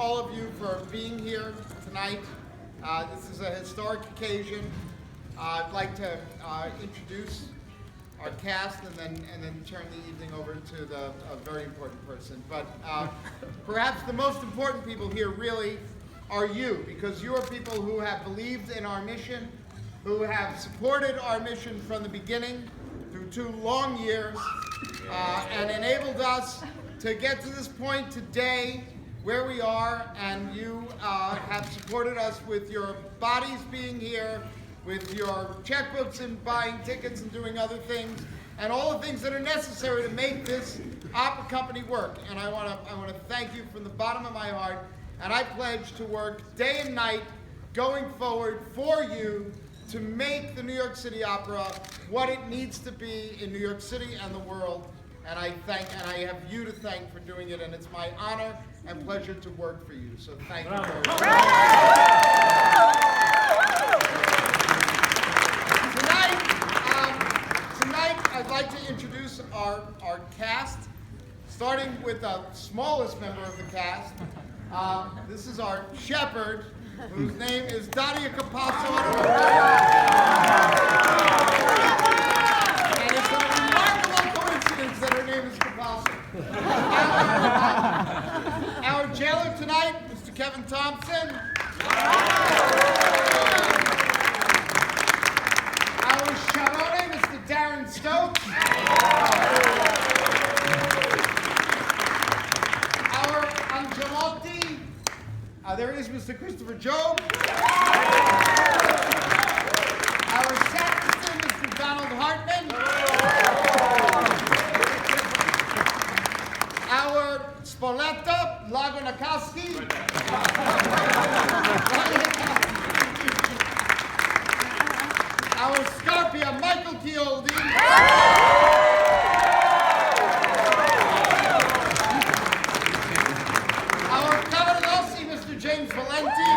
all of you for being here tonight. This is a historic occasion. I'd like to introduce our cast and then turn the evening over to a very important person. But perhaps the most important people here really are you, because you are people who have believed in our mission, who have supported our mission from the beginning through 2 long years, and enabled us to get to this point today where we are, and you have supported us with your bodies being here, with your checkbooks and buying tickets and doing other things, and all the things that are necessary to make this opera company work. And I want to thank you from the bottom of my heart, and I pledge to work day and night going forward for you to make the New York City Opera what it needs to be in New York City and the world. And I have you to thank for doing it, and it's my honor and pleasure to work for you. So thank you very much. Tonight I'd like to introduce our cast, starting with the smallest member of the cast. This is our shepherd, whose name is Daria Capasso. And it's a remarkable coincidence that her name is Capasso. Our jailer tonight, Mr. Kevin Thompson. Our Sharone, Mr. Darren Stokes. Our Angelotti, there is Mr. Christopher Job. Our sacristan, Mr. Donald Hartman. Our Spoletta, Lago Nakowski. Our Scarpia, Michael Chioldi. Our Cavarilossi, Mr. James Valenti.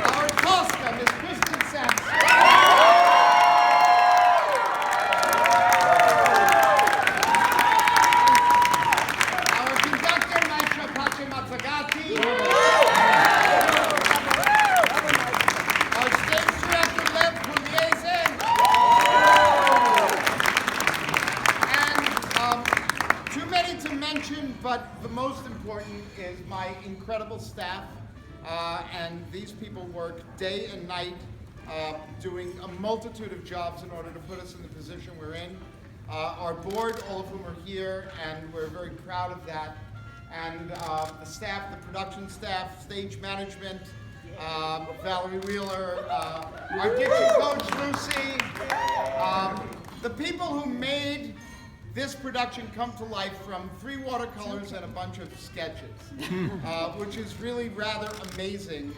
Our TOSCA, Ms. Kristen Sampson. Our conductor, Maestro Pace Mazzagatti. Our stage director, Lev Pugliese. And too many to mention, but the most important is my incredible staff. And these people work day and night doing a multitude of jobs in order to put us in the position we're in. Our board, all of whom are here, and we're very proud of that. And the staff, the production staff, stage management, Valerie Wheeler, our kitchen coach, Lucy, the people who made this production come to life from 3 watercolors and a bunch of sketches, which is really rather amazing.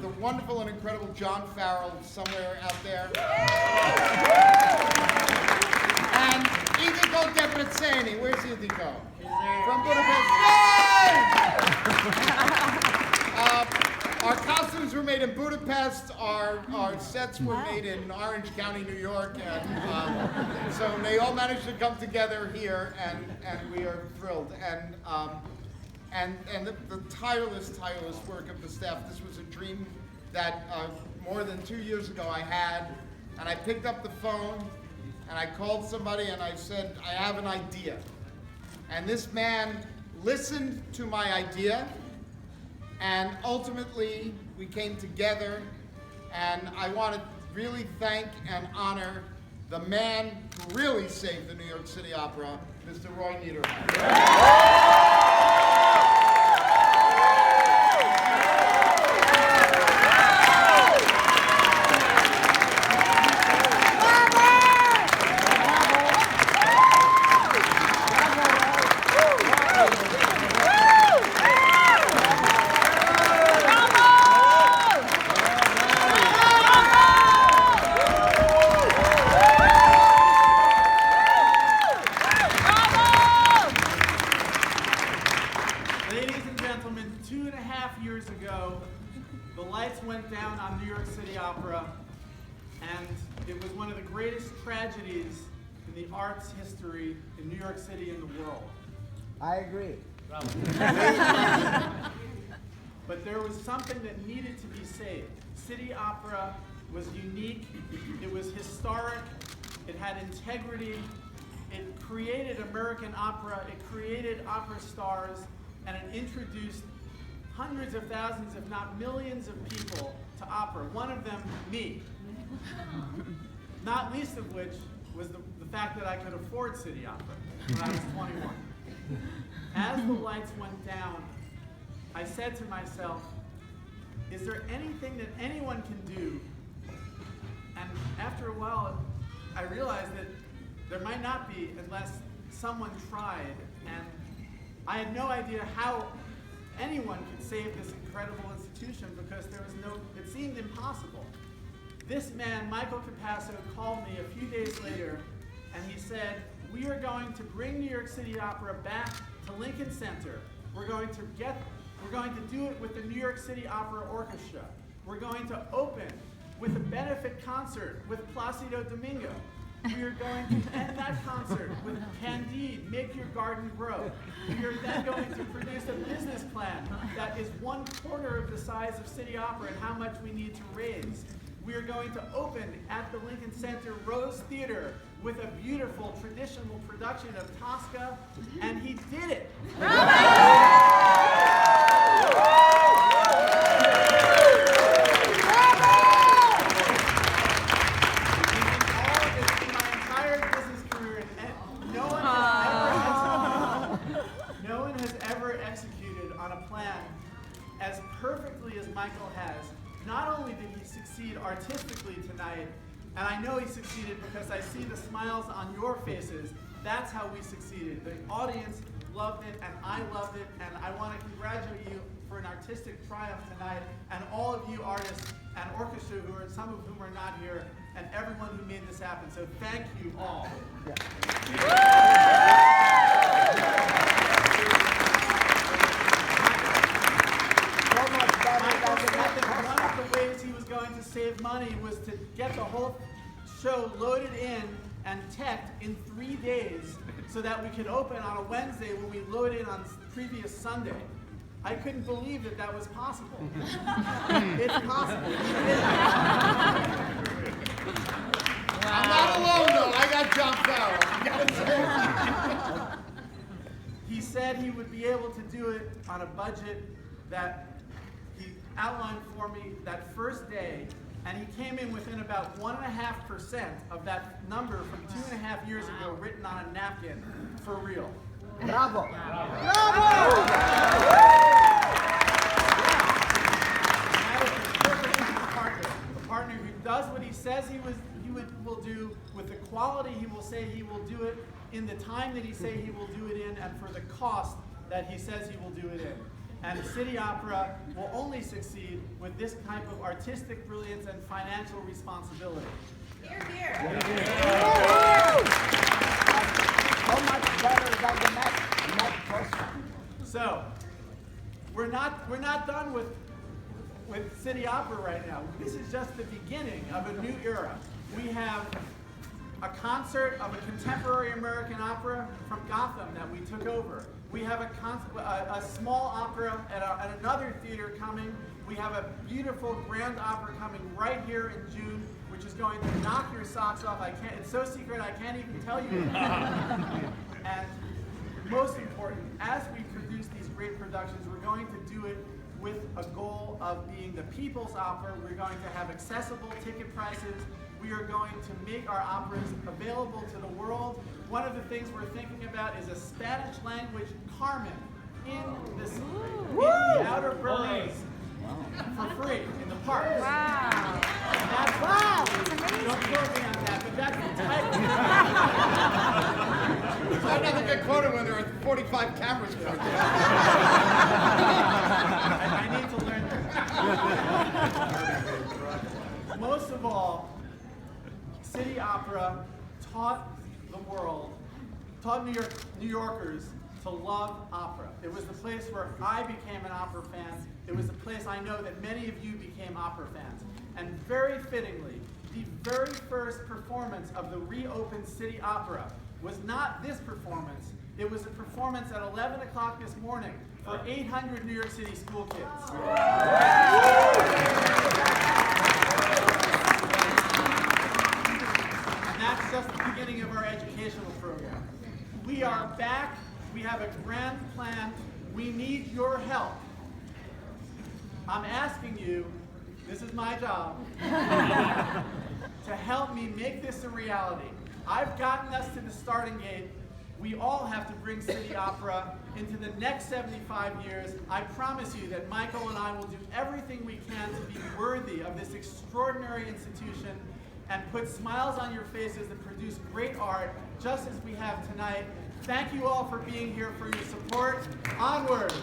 The wonderful and incredible John Farrell somewhere out there. And Idiko Debreceni, where's Idiko? From Budapest. Our costumes were made in Budapest. Our sets were made in Orange County, New York, and so they all managed to come together here, and we are thrilled. And the tireless work of the staff. This was a dream that more than 2 years ago I had, and I picked up the phone and I called somebody and I said, I have an idea. And this man listened to my idea, and ultimately we came together, and I want to really thank and honor the man who really saved the New York City Opera, Mr. Roy Niedermeyer. Opera, and it was one of the greatest tragedies in the arts history in New York City and the world. I agree. But there was something that needed to be saved. City Opera was unique, it was historic, it had integrity, it created American opera, it created opera stars, and it introduced hundreds of thousands, if not millions of people to opera. One of them, me. Not least of which was the fact that I could afford City Opera when I was 21. As the lights went down, I said to myself, is there anything that anyone can do? And after a while, I realized that there might not be unless someone tried. And I had no idea how anyone could save this incredible institution because there was no, it seemed impossible. This man, Michael Capasso, called me a few days later and he said, we are going to bring New York City Opera back to Lincoln Center. We're going to do it with the New York City Opera Orchestra. We're going to open with a benefit concert with Placido Domingo. We are going to end that concert with Candide, Make Your Garden Grow. We are then going to produce a business plan that is 1/4 of the size of City Opera and how much we need to raise. We are going to open at the Lincoln Center Rose Theater with a beautiful traditional production of TOSCA, and he did it. As perfectly as Michael has. Not only did he succeed artistically tonight, and I know he succeeded because I see the smiles on your faces. That's how we succeeded. The audience loved it, and I loved it, and I want to congratulate you for an artistic triumph tonight, and all of you artists and orchestra, some of whom are not here, and everyone who made this happen. So thank you all. One of the ways he was going to save money was to get the whole show loaded in and teched in 3 days so that we could open on a Wednesday when we load in on previous Sunday. I couldn't believe that that was possible. It's possible. I'm not alone though, I got John Farrell. He said he would be able to do it on a budget that he outlined for me that first day, and he came in within about 1.5% of that number from 2.5 years ago written on a napkin for real. Bravo! Bravo! A partner who does what he says he will do with the quality he will say he will do it in the time that he say he will do it in and for the cost that he says he will do it in. And City Opera will only succeed with this type of artistic brilliance and financial responsibility. Hear, hear. So much better than the next person. So, we're not done with City Opera right now. This is just the beginning of a new era. We have a concert of a contemporary American opera from Gotham that we took over. We have a small opera at another theater coming. We have a beautiful grand opera coming right here in June, which is going to knock your socks off. It's so secret I can't even tell you. And most important, as we produce these great productions, we're going to do it with a goal of being the people's opera. We're going to have accessible ticket prices. We are going to make our operas available to the world. One of the things we're thinking about is a Spanish language Carmen in the outer boroughs for free in the parks. Wow. That's amazing. Don't quote me on that, but that's the type of I never get quoted when there are 45 cameras going there. I need to learn that. Most of all, City Opera taught the world, taught New Yorkers to love opera. It was the place where I became an opera fan. It was the place I know that many of you became opera fans. And very fittingly, the very first performance of the reopened City Opera was not this performance. It was a performance at 11 o'clock this morning for 800 New York City school kids. And that's just the beginning of our educational program. We are back. We have a grand plan. We need your help. I'm asking you, this is my job, to help me make this a reality. I've gotten us to the starting gate. We all have to bring City Opera into the next 75 years. I promise you that Michael and I will do everything we can to be worthy of this extraordinary institution and put smiles on your faces and produce great art, just as we have tonight. Thank you all for being here, for your support. Onward!